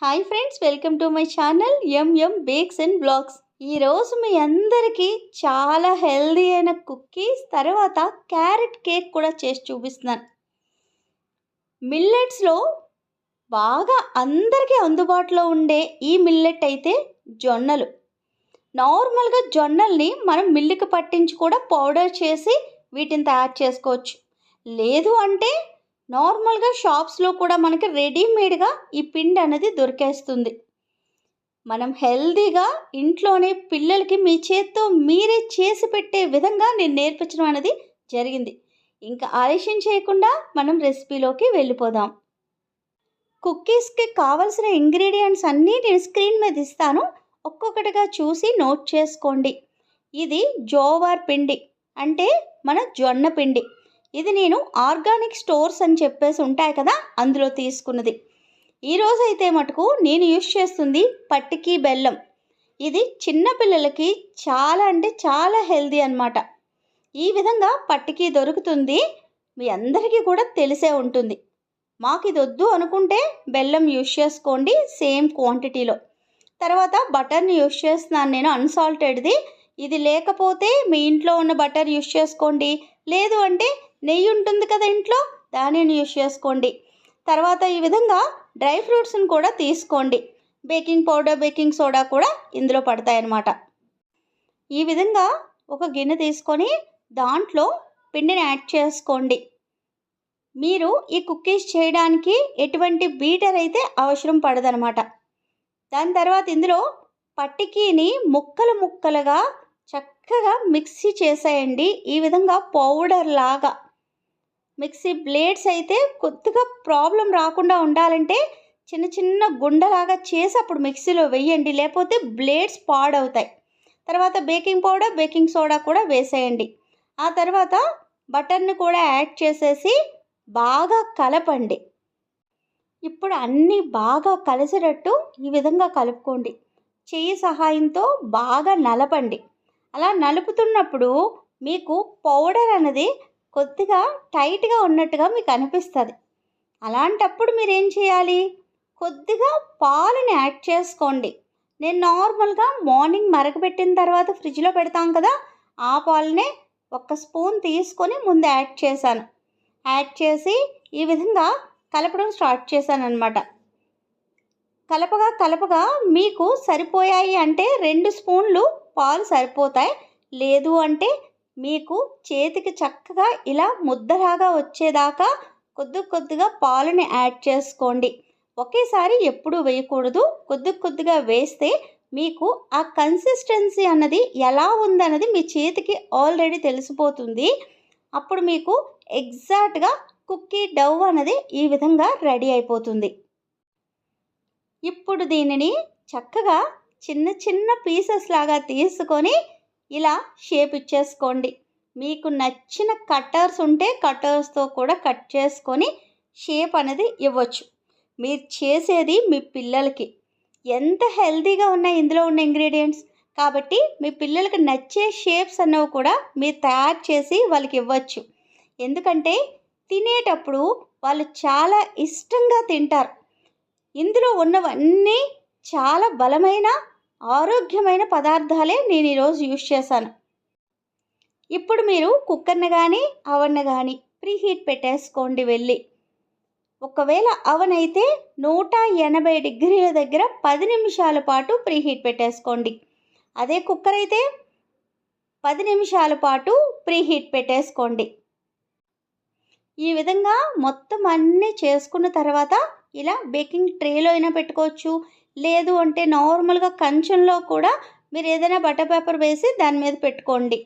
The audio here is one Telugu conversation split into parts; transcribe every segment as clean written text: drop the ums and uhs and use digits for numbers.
Hi friends, welcome to my channel bakes and blogs. ఈరోజు మీ అందరికీ చాలా హెల్దీ అయిన కుకీస్ తర్వాత క్యారెట్ కేక్ కూడా చేసి చూపిస్తున్నాను. మిల్లెట్స్లో బాగా అందరికీ అందుబాటులో ఉండే ఈ మిల్లెట్ అయితే జొన్నలు. నార్మల్గా జొన్నల్ని మనం మిల్లుకి పట్టించి కూడా పౌడర్ చేసి వీటిని తయారు చేసుకోవచ్చు. లేదు అంటే నార్మల్గా షాప్స్లో కూడా మనకి రెడీమేడ్గా ఈ పిండి అనేది దొరికేస్తుంది. మనం హెల్దీగా ఇంట్లోనే పిల్లలకి మీ చేత్తో మీరే చేసి పెట్టే విధంగా నేను నేర్పించడం అనేది జరిగింది. ఇంకా ఆలస్యం చేయకుండా మనం రెసిపీలోకి వెళ్ళిపోదాం. కుకీస్కి కావాల్సిన ఇంగ్రీడియంట్స్ అన్నీ నేను స్క్రీన్ మీద ఇస్తాను, ఒక్కొక్కటిగా చూసి నోట్ చేసుకోండి. ఇది జోవార్ పిండి, అంటే మన జొన్న పిండి. ఇది నేను ఆర్గానిక్ స్టోర్స్ అని చెప్పేసి ఉంటాయి కదా, అందులో తీసుకున్నది. ఈరోజు అయితే మటుకు నేను యూజ్ చేస్తుంది పట్టికి బెల్లం. ఇది చిన్నపిల్లలకి చాలా అంటే చాలా హెల్దీ అన్నమాట. ఈ విధంగా పట్టికి దొరుకుతుంది, మీ అందరికీ కూడా తెలిసే ఉంటుంది. మాకు ఇది వద్దు అనుకుంటే బెల్లం యూజ్ చేసుకోండి సేమ్ క్వాంటిటీలో. తర్వాత బటర్ని యూజ్ చేస్తున్నాను నేను, అన్సాల్టెడ్ది. ఇది లేకపోతే మీ ఇంట్లో ఉన్న బటర్ యూజ్ చేసుకోండి, లేదు అంటే నెయ్యి ఉంటుంది కదా ఇంట్లో, దానిని యూజ్ చేసుకోండి. తర్వాత ఈ విధంగా డ్రై ఫ్రూట్స్ని కూడా తీసుకోండి. బేకింగ్ పౌడర్, బేకింగ్ సోడా కూడా ఇందులో పడతాయన్నమాట. ఈ విధంగా ఒక గిన్నె తీసుకొని దాంట్లో పిండిని యాడ్ చేసుకోండి. మీరు ఈ కుకీస్ చేయడానికి ఎటువంటి బీటర్ అయితే అవసరం పడదనమాట. దాని తర్వాత ఇందులో పట్టికీని ముక్కలు ముక్కలుగా చక్కగా మిక్సీ చేసేయండి. ఈ విధంగా పౌడర్ లాగా. మిక్సీ బ్లేడ్స్ అయితే కొద్దిగా ప్రాబ్లం రాకుండా ఉండాలంటే చిన్న చిన్న గుండలాగా చేసి అప్పుడు మిక్సీలో వేయండి, లేకపోతే బ్లేడ్స్ పాడవుతాయి. తర్వాత బేకింగ్ పౌడర్, బేకింగ్ సోడా కూడా వేసేయండి. ఆ తర్వాత బటర్ని కూడా యాడ్ చేసేసి బాగా కలపండి. ఇప్పుడు అన్నీ బాగా కలిసేటట్టు ఈ విధంగా కలుపుకోండి. చెయ్యి సహాయంతో బాగా నలపండి. అలా నలుపుతున్నప్పుడు మీకు పౌడర్ అనేది కొద్దిగా టైట్గా ఉన్నట్టుగా మీకు అనిపిస్తుంది. అలాంటప్పుడు మీరు ఏం చేయాలి, కొద్దిగా పాలని యాడ్ చేసుకోండి. నేను నార్మల్గా మార్నింగ్ మరగబెట్టిన తర్వాత ఫ్రిడ్జ్లో పెడతాం కదా, ఆ పాలనే 1 స్పూన్ తీసుకొని ముందు యాడ్ చేశాను. యాడ్ చేసి ఈ విధంగా కలపడం స్టార్ట్ చేశాను అనమాట. కలపగా కలపగా మీకు సరిపోయాయి అంటే 2 స్పూన్లు పాలు సరిపోతాయి. లేదు అంటే మీకు చేతికి చక్కగా ఇలా ముద్దలాగా వచ్చేదాకా కొద్ది కొద్దిగా పాలని యాడ్ చేసుకోండి. ఒకేసారి ఎప్పుడూ వేయకూడదు, కొద్ది కొద్దిగా వేస్తే మీకు ఆ కన్సిస్టెన్సీ అన్నది ఎలా ఉందన్నది మీ చేతికి ఆల్రెడీ తెలిసిపోతుంది. అప్పుడు మీకు ఎగ్జాక్ట్గా కుక్కీ డౌ అన్నది ఈ విధంగా రెడీ అయిపోతుంది. ఇప్పుడు దీనిని చక్కగా చిన్న చిన్న పీసెస్ లాగా తీసుకొని ఇలా షేప్ ఇచ్చేసుకోండి. మీకు నచ్చిన కట్టర్స్ ఉంటే కట్టర్స్తో కూడా కట్ చేసుకొని షేప్ అనేది ఇవ్వచ్చు. మీరు చేసేది మీ పిల్లలకి ఎంత హెల్తీగా ఉన్నాయి ఇందులో ఉన్న ఇంగ్రీడియంట్స్, కాబట్టి మీ పిల్లలకి నచ్చే షేప్స్ అన్నవి కూడా మీరు తయారు చేసి వాళ్ళకి ఇవ్వచ్చు. ఎందుకంటే తినేటప్పుడు వాళ్ళు చాలా ఇష్టంగా తింటారు. ఇందులో ఉన్నవన్నీ చాలా బలమైన ఆరోగ్యమైన పదార్థాలే నేను ఈరోజు యూజ్ చేశాను. ఇప్పుడు మీరు కుక్కర్ని కానీ అవన్ని కానీ ప్రీహీట్ పెట్టేసుకోండి వెళ్ళి. ఒకవేళ అవన్ అయితే 180 డిగ్రీల దగ్గర 10 నిమిషాల పాటు ప్రీహీట్ పెట్టేసుకోండి. అదే కుక్కర్ అయితే 10 నిమిషాల పాటు ప్రీహీట్ పెట్టేసుకోండి. ఈ విధంగా మొత్తం అన్నీ చేసుకున్న తర్వాత ఇలా బేకింగ్ ట్రేలో అయినా పెట్టుకోవచ్చు, లేదు అంటే నార్మల్గా కంచంలో కూడా మీరు ఏదైనా బటర్ పేపర్ వేసి దాని మీద పెట్టుకోండి.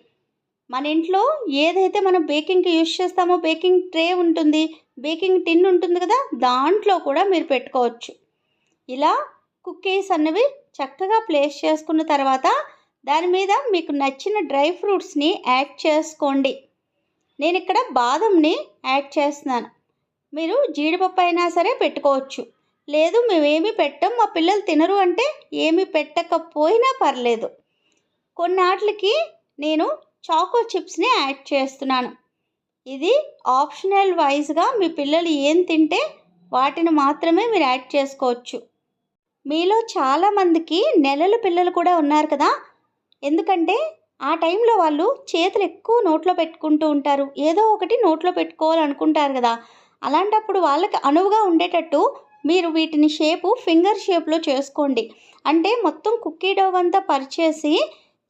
మన ఇంట్లో ఏదైతే మనం బేకింగ్కి యూజ్ చేస్తామో బేకింగ్ ట్రే ఉంటుంది, బేకింగ్ టిన్ ఉంటుంది కదా, దాంట్లో కూడా మీరు పెట్టుకోవచ్చు. ఇలా కుకీస్ అన్నవి చక్కగా ప్లేస్ చేసుకున్న తర్వాత దాని మీద మీకు నచ్చిన డ్రై ఫ్రూట్స్ని యాడ్ చేసుకోండి. నేను ఇక్కడ బాదంని యాడ్ చేస్తున్నాను. మీరు జీడిపప్పు అయినా సరే పెట్టుకోవచ్చు. లేదు మేమేమీ పెట్టం, మా పిల్లలు తినరు అంటే ఏమీ పెట్టకపోయినా పర్లేదు. కొన్నాట్లకి నేను చాకో చిప్స్ని యాడ్ చేస్తున్నాను. ఇది ఆప్షనల్ వైజ్గా మీ పిల్లలు ఏం తింటే వాటిని మాత్రమే మీరు యాడ్ చేసుకోవచ్చు. మీలో చాలామందికి నెలల పిల్లలు కూడా ఉన్నారు కదా. ఎందుకంటే ఆ టైంలో వాళ్ళు చేతులు ఎక్కువ నోట్లో పెట్టుకుంటూ ఉంటారు. ఏదో ఒకటి నోట్లో పెట్టుకోవాలనుకుంటారు కదా. అలాంటప్పుడు వాళ్ళకి అనువుగా ఉండేటట్టు మీరు వీటిని ఫింగర్ షేప్లో చేసుకోండి. అంటే మొత్తం కుక్కీ డో అంతా పరిచేసి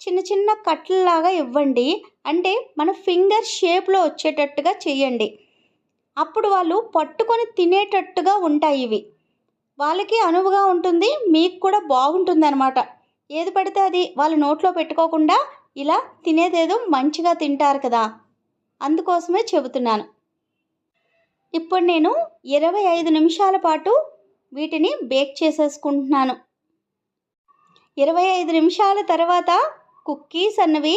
చిన్న చిన్న కట్లలాగా ఇవ్వండి. అంటే మన ఫింగర్ షేప్లో వచ్చేటట్టుగా చేయండి. అప్పుడు వాళ్ళు పట్టుకొని తినేటట్టుగా ఉంటాయి ఇవి. వాళ్ళకి అనువుగా ఉంటుంది, మీకు కూడా బాగుంటుందన్నమాట. ఏది పడితే అది వాళ్ళ నోట్లో పెట్టుకోకుండా ఇలా తినేదేదో మంచిగా తింటారు కదా, అందుకోసమే చెబుతున్నాను. ఇప్పుడు నేను 25 నిమిషాల పాటు వీటిని బేక్ చేసేసుకుంటున్నాను. 25 నిమిషాల తర్వాత కుక్కీస్ అన్నవి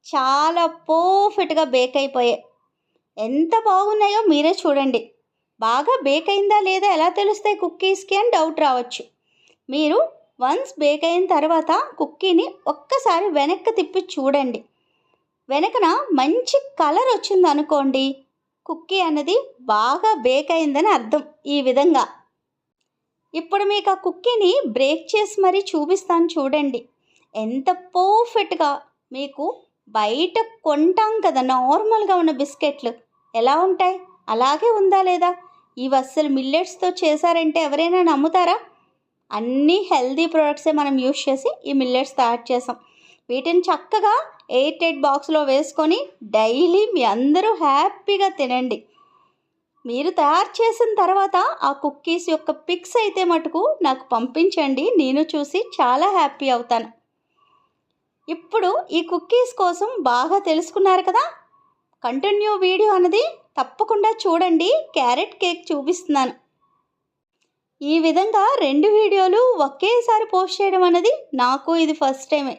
చాలా పర్ఫెక్ట్గా బేక్ అయిపోయాయి. ఎంత బాగున్నాయో మీరే చూడండి. బాగా బేక్ అయిందా లేదా ఎలా తెలుస్తాయి కుక్కీస్కి అని డౌట్ రావచ్చు. మీరు వన్స్ బేక్ అయిన తర్వాత కుక్కీని ఒక్కసారి వెనక్కి తిప్పి చూడండి. వెనకన మంచి కలర్ వచ్చింది అనుకోండి, కుక్కీ అన్నది బాగా బేక్ అయిందని అర్థం. ఈ విధంగా ఇప్పుడు మీకు ఆ కుక్కీని బ్రేక్ చేసి మరీ చూపిస్తాను చూడండి. ఎంత పర్ఫెక్ట్గా మీకు బయట కొంటాం కదా నార్మల్గా ఉన్న బిస్కెట్లు ఎలా ఉంటాయి అలాగే ఉందా లేదా. ఇవి అస్సలు మిల్లెట్స్తో చేశారంటే ఎవరైనా నమ్ముతారా? అన్నీ హెల్దీ ప్రోడక్ట్సే మనం యూజ్ చేసి ఈ మిల్లెట్స్ తయారు చేసాం. వీటిని చక్కగా ఎయిర్ టైట్ బాక్స్లో వేసుకొని డైలీ మీ అందరూ హ్యాపీగా తినండి. మీరు తయారు చేసిన తర్వాత ఆ కుక్కీస్ యొక్క పిక్స్ అయితే మటుకు నాకు పంపించండి. నేను చూసి చాలా హ్యాపీ అవుతాను. ఇప్పుడు ఈ కుక్కీస్ కోసం బాగా తెలుసుకున్నారు కదా. కంటిన్యూ వీడియో అన్నది తప్పకుండా చూడండి. క్యారెట్ కేక్ చూపిస్తున్నాను. ఈ విధంగా 2 వీడియోలు ఒకేసారి పోస్ట్ చేయడం అనేది నాకు ఇది ఫస్ట్ టైమే.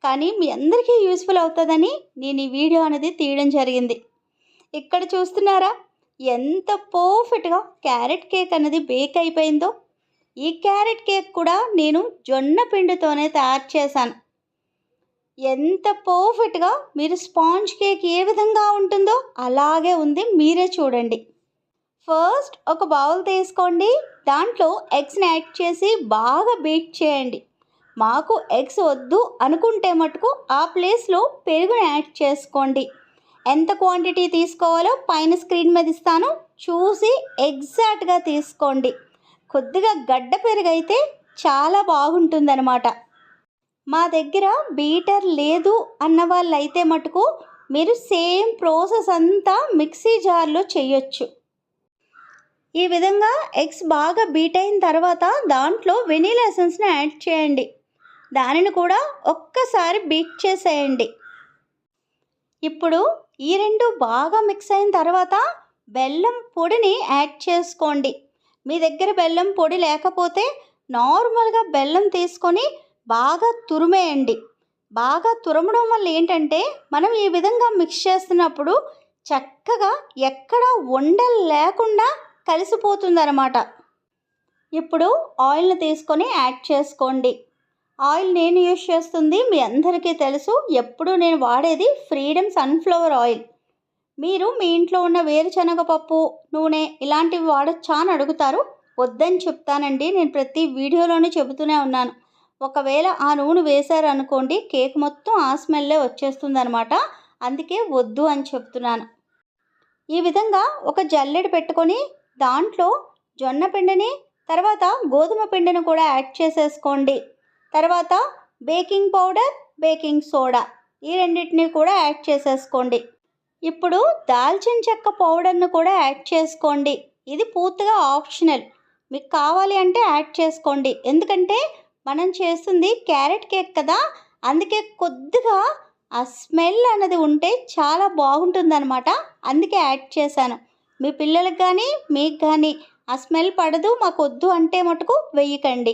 కానీ మీ అందరికీ యూస్ఫుల్ అవుతుందని నేను ఈ వీడియో అనేది తీయడం జరిగింది. ఇక్కడ చూస్తున్నారా ఎంత పర్ఫెక్ట్గా క్యారెట్ కేక్ అనేది బేక్ అయిపోయిందో. ఈ క్యారెట్ కేక్ కూడా నేను జొన్న పిండితోనే తయారు చేశాను. ఎంత పర్ఫెక్ట్గా మీరు స్పాంజ్ కేక్ ఏ విధంగా ఉంటుందో అలాగే ఉంది, మీరే చూడండి. ఫస్ట్ ఒక బౌల్ తీసుకోండి. దాంట్లో ఎగ్స్ని యాడ్ చేసి బాగా బీట్ చేయండి. మాకు ఎగ్స్ వద్దు అనుకుంటే మటుకు ఆ ప్లేస్లో పెరుగుని యాడ్ చేసుకోండి. ఎంత క్వాంటిటీ తీసుకోవాలో పైన స్క్రీన్ మీద ఇస్తాను, చూసి ఎగ్జాక్ట్గా తీసుకోండి. కొద్దిగా గడ్డ పెరుగు అయితే చాలా బాగుంటుందన్నమాట. మా దగ్గర బీటర్ లేదు అన్న వాళ్ళైతే మటుకు మీరు సేమ్ ప్రాసెస్ అంతా మిక్సీ జార్లో చేయొచ్చు. ఈ విధంగా ఎగ్స్ బాగా బీట్ అయిన తర్వాత దాంట్లో వెనీలా ఎసెన్స్ని యాడ్ చేయండి. దానిని కూడా ఒక్కసారి బీట్ చేసేయండి. ఇప్పుడు ఈ రెండు బాగా మిక్స్ అయిన తర్వాత బెల్లం పొడిని యాడ్ చేసుకోండి. మీ దగ్గర బెల్లం పొడి లేకపోతే నార్మల్గా బెల్లం తీసుకొని బాగా తురిమేయండి. బాగా తురమడం వల్ల ఏంటంటే మనం ఈ విధంగా మిక్స్ చేస్తున్నప్పుడు చక్కగా ఎక్కడ ఉండలు లేకుండా కలిసిపోతుందన్నమాట. ఇప్పుడు ఆయిల్ని తీసుకొని యాడ్ చేసుకోండి. ఆయిల్ నేను యూజ్ చేస్తుంది మీ అందరికీ తెలుసు, ఎప్పుడు నేను వాడేది ఫ్రీడమ్ సన్ఫ్లవర్ ఆయిల్. మీరు మీ ఇంట్లో ఉన్న వేరుశనగపప్పు నూనె ఇలాంటివి వాడచ్చా అని అడుగుతారు. వద్దని చెప్తానండి, నేను ప్రతి వీడియోలోనే చెబుతూనే ఉన్నాను. ఒకవేళ ఆ నూనె వేశారు అనుకోండి కేక్ మొత్తం ఆ స్మెల్లే వచ్చేస్తుంది అనమాట. అందుకే వద్దు అని చెప్తున్నాను. ఈ విధంగా ఒక జల్లెడ పెట్టుకొని దాంట్లో జొన్న పిండిని తర్వాత గోధుమ పిండిని కూడా యాడ్ చేసేసుకోండి. తర్వాత బేకింగ్ పౌడర్, బేకింగ్ సోడా ఈ రెండింటిని కూడా యాడ్ చేసేసుకోండి. ఇప్పుడు దాల్చిన చెక్క పౌడర్ను కూడా యాడ్ చేసుకోండి. ఇది పూర్తిగా ఆప్షనల్, మీకు కావాలి అంటే యాడ్ చేసుకోండి. ఎందుకంటే మనం చేస్తుంది క్యారెట్ కేక్ కదా, అందుకే కొద్దిగా ఆ స్మెల్ అనేది ఉంటే చాలా బాగుంటుందన్నమాట. అందుకే యాడ్ చేశాను. మీ పిల్లలకు కానీ మీకు కానీ ఆ స్మెల్ పడదు, మాకు వద్దు అంటే మటుకు వేయకండి.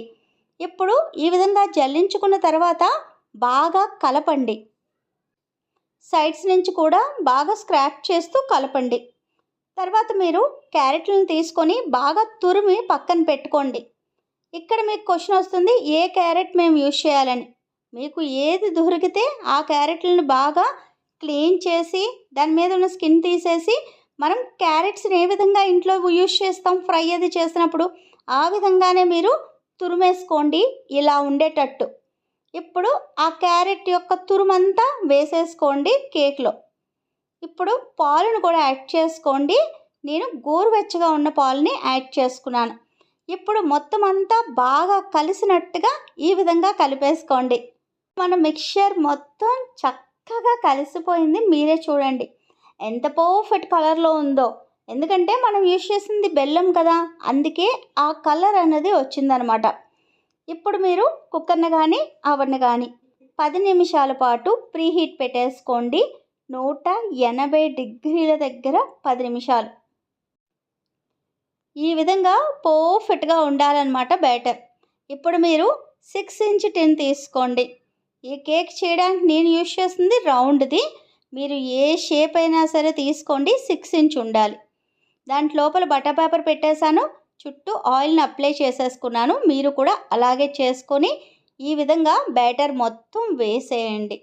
ఇప్పుడు ఈ విధంగా జల్లించుకున్న తర్వాత బాగా కలపండి. సైడ్స్ నుంచి కూడా బాగా స్క్రాచ్ చేస్తూ కలపండి. తర్వాత మీరు క్యారెట్లను తీసుకొని బాగా తురిమి పక్కన పెట్టుకోండి. ఇక్కడ మీకు క్వశ్చన్ వస్తుంది, ఏ క్యారెట్ మేము యూజ్ చేయాలని. మీకు ఏది దొరికితే ఆ క్యారెట్లను బాగా క్లీన్ చేసి దాని మీద ఉన్న స్కిన్ తీసేసి మనం క్యారెట్స్ని ఏ విధంగా ఇంట్లో యూజ్ చేస్తాం ఫ్రై అది చేసినప్పుడు ఆ విధంగానే మీరు తురిమేసుకోండి ఇలా ఉండేటట్టు. ఇప్పుడు ఆ క్యారెట్ యొక్క తురుమంతా వేసేసుకోండి కేక్లో. ఇప్పుడు పాలను కూడా యాడ్ చేసుకోండి. నేను గోరువెచ్చగా ఉన్న పాలని యాడ్ చేసుకున్నాను. ఇప్పుడు మొత్తం అంతా బాగా కలిసినట్టుగా ఈ విధంగా కలిపేసుకోండి. మన మిక్చర్ మొత్తం చక్కగా కలిసిపోయింది. మీరే చూడండి ఎంత పర్ఫెక్ట్ కలర్లో ఉందో. ఎందుకంటే మనం యూజ్ చేసింది బెల్లం కదా, అందుకే ఆ కలర్ అనేది వచ్చిందనమాట. ఇప్పుడు మీరు కుక్కర్ని కానీ అవన్నీ కానీ 10 నిమిషాల పాటు ప్రీహీట్ పెట్టేసుకోండి. 180 డిగ్రీల దగ్గర 10 నిమిషాలు. ఈ విధంగా పర్ఫెక్ట్గా ఉండాలన్నమాట బ్యాటర్. ఇప్పుడు మీరు 6 ఇంచ్ టిన్ తీసుకోండి. ఈ కేక్ చేయడానికి నేను యూజ్ చేస్తుంది రౌండ్ది. మీరు ఏ షేప్ అయినా సరే తీసుకోండి, 6 ఇంచ్ ఉండాలి. దాంట్ లోపల బటర్ పేపర్ పెట్టేశాను, చుట్టూ ఆయిల్ని అప్లై చేసేసుకున్నాను. మీరు కూడా అలాగే చేసుకొని ఈ విధంగా బ్యాటర్ మొత్తం వేసేయండి.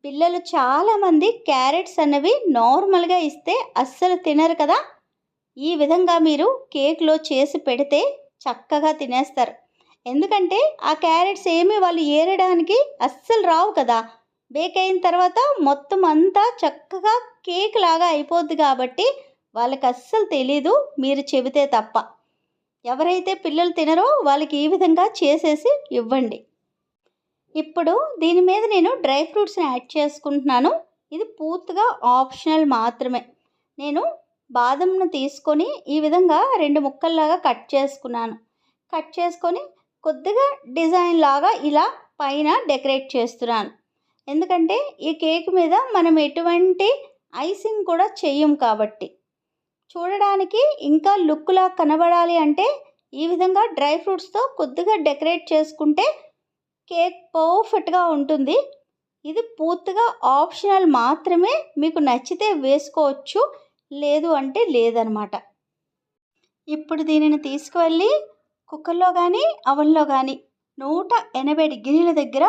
పిల్లలు చాలామంది క్యారెట్స్ అనేవి నార్మల్గా ఇస్తే అస్సలు తినరు కదా. ఈ విధంగా మీరు కేక్లో చేసి పెడితే చక్కగా తినేస్తారు. ఎందుకంటే ఆ క్యారెట్స్ ఏమీ వాళ్ళు ఏరడానికి అస్సలు రావు కదా. బేక్ అయిన తర్వాత మొత్తం అంతా చక్కగా కేక్ లాగా అయిపోద్ది కాబట్టి వాళ్ళకి అస్సలు తెలీదు మీరు చెబితే తప్ప. ఎవరైతే పిల్లలు తినరో వాళ్ళకి ఈ విధంగా చేసేసి ఇవ్వండి. ఇప్పుడు దీని మీద నేను డ్రై ఫ్రూట్స్ని యాడ్ చేసుకుంటున్నాను. ఇది పూర్తిగా ఆప్షనల్ మాత్రమే. నేను బాదంను తీసుకొని ఈ విధంగా 2 ముక్కల్లాగా కట్ చేసుకున్నాను. కట్ చేసుకొని కొద్దిగా డిజైన్ లాగా ఇలా పైన డెకరేట్ చేస్తున్నాను. ఎందుకంటే ఈ కేక్ మీద మనం ఎటువంటి ఐసింగ్ కూడా చెయ్యం కాబట్టి చూడడానికి ఇంకా లుక్లా కనబడాలి అంటే ఈ విధంగా డ్రై ఫ్రూట్స్తో కొద్దిగా డెకరేట్ చేసుకుంటే కేక్ పర్ఫెక్ట్గా ఉంటుంది. ఇది పూర్తిగా ఆప్షనల్ మాత్రమే. మీకు నచ్చితే వేసుకోవచ్చు, లేదు అంటే లేదనమాట. ఇప్పుడు దీనిని తీసుకువెళ్ళి కుక్కర్లో కానీ అవన్లో కానీ 180 డిగ్రీల దగ్గర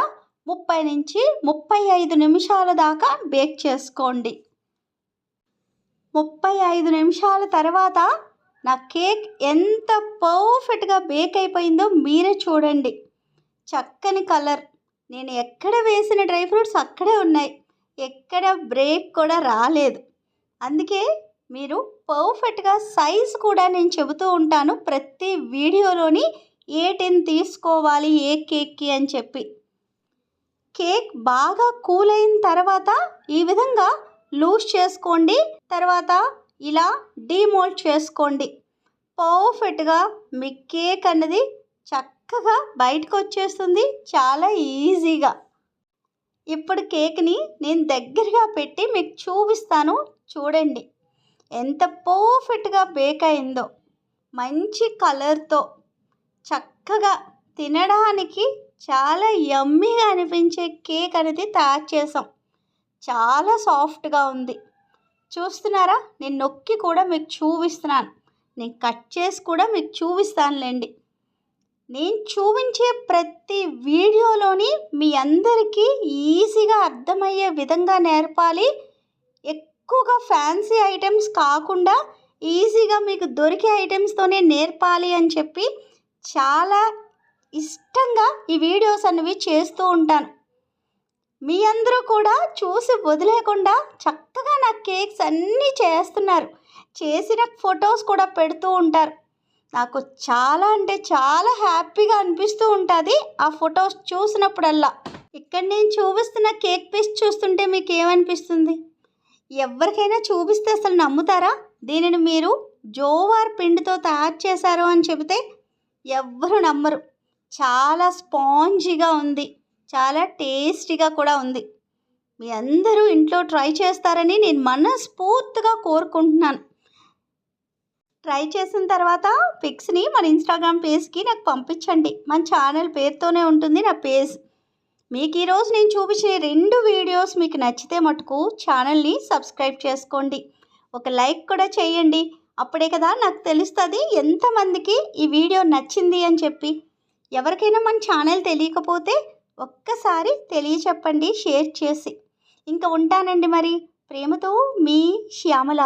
30 నుంచి 35 నిమిషాల దాకా బేక్ చేసుకోండి. 35 నిమిషాల తర్వాత నా కేక్ ఎంత పర్ఫెక్ట్గా బేక్ అయిపోయిందో మీరే చూడండి. చక్కని కలర్, నేను ఎక్కడ వేసిన డ్రై ఫ్రూట్స్ అక్కడే ఉన్నాయి, ఎక్కడ బ్రేక్ కూడా రాలేదు. అందుకే మీరు పర్ఫెక్ట్గా సైజ్ కూడా నేను చెబుతూ ఉంటాను ప్రతి వీడియోలోని ఏ టిన్ తీసుకోవాలి ఏ కేక్కి అని చెప్పి. కేక్ బాగా కూల్ అయిన తర్వాత ఈ విధంగా లూజ్ చేసుకోండి. తర్వాత ఇలా డీమోల్డ్ చేసుకోండి. పర్ఫెక్ట్గా మీ కేక్ అన్నది చక్కగా బయటకు వచ్చేస్తుంది చాలా ఈజీగా. ఇప్పుడు కేక్ని నేను దగ్గరగా పెట్టి మీకు చూపిస్తాను. చూడండి ఎంత పర్ఫెక్ట్గా బేక్ అయిందో. మంచి కలర్తో చక్కగా తినడానికి చాలా యమ్మీగా అనిపించే కేక్ అనేది తయారు చేసాం. చాలా సాఫ్ట్గా ఉంది. చూస్తున్నారా, నేను నొక్కి కూడా మీకు చూపిస్తున్నాను. నేను కట్ చేసి కూడా మీకు చూపిస్తానులేండి. నేను చూపించే ప్రతి వీడియోలోని మీ అందరికీ ఈజీగా అర్థమయ్యే విధంగా నేర్పాలి. ఎక్కువగా ఫ్యాన్సీ ఐటమ్స్ కాకుండా ఈజీగా మీకు దొరికే ఐటమ్స్తోనే నేర్పాలి అని చెప్పి చాలా ఇష్టంగా ఈ వీడియోస్ అనేవి చేస్తూ ఉంటాను. మీ అందరూ కూడా చూసి వదిలేకుండా చక్కగా నా కేక్స్ అన్నీ చేస్తున్నారు. చేసిన ఫొటోస్ కూడా పెడుతూ ఉంటారు. నాకు చాలా అంటే చాలా హ్యాపీగా అనిపిస్తూ ఉంటుంది ఆ ఫొటోస్ చూసినప్పుడల్లా. ఇక్కడ నేను చూపిస్తున్న కేక్ పీస్ చూస్తుంటే మీకు ఏమనిపిస్తుంది? ఎవరికైనా చూపిస్తే అసలు నమ్ముతారా? దీనిని మీరు జోవార్ పిండితో తయారు చేశారు అని చెబితే ఎవ్వరు నమ్మరు. చాలా స్పాంజీగా ఉంది, చాలా టేస్టీగా కూడా ఉంది. మీ అందరూ ఇంట్లో ట్రై చేస్తారని నేను మనస్ఫూర్తిగా కోరుకుంటున్నాను. ట్రై చేసిన తర్వాత పిక్స్ని మన ఇన్స్టాగ్రామ్ పేజ్కి నాకు పంపించండి. మన ఛానల్ పేరుతోనే ఉంటుంది నా పేజ్. మీకు ఈరోజు నేను చూపించిన 2 వీడియోస్ మీకు నచ్చితే మటుకు ఛానల్ని సబ్స్క్రైబ్ చేసుకోండి. ఒక లైక్ కూడా చేయండి. అప్పుడే కదా నాకు తెలుస్తుంది ఎంతమందికి ఈ వీడియో నచ్చింది అని చెప్పి. ఎవరికైనా మన ఛానల్ తెలియకపోతే ఒక్కసారి తెలియచెప్పండి షేర్ చేసి. ఇంకా ఉంటానండి మరి. ప్రేమతో మీ శ్యామల.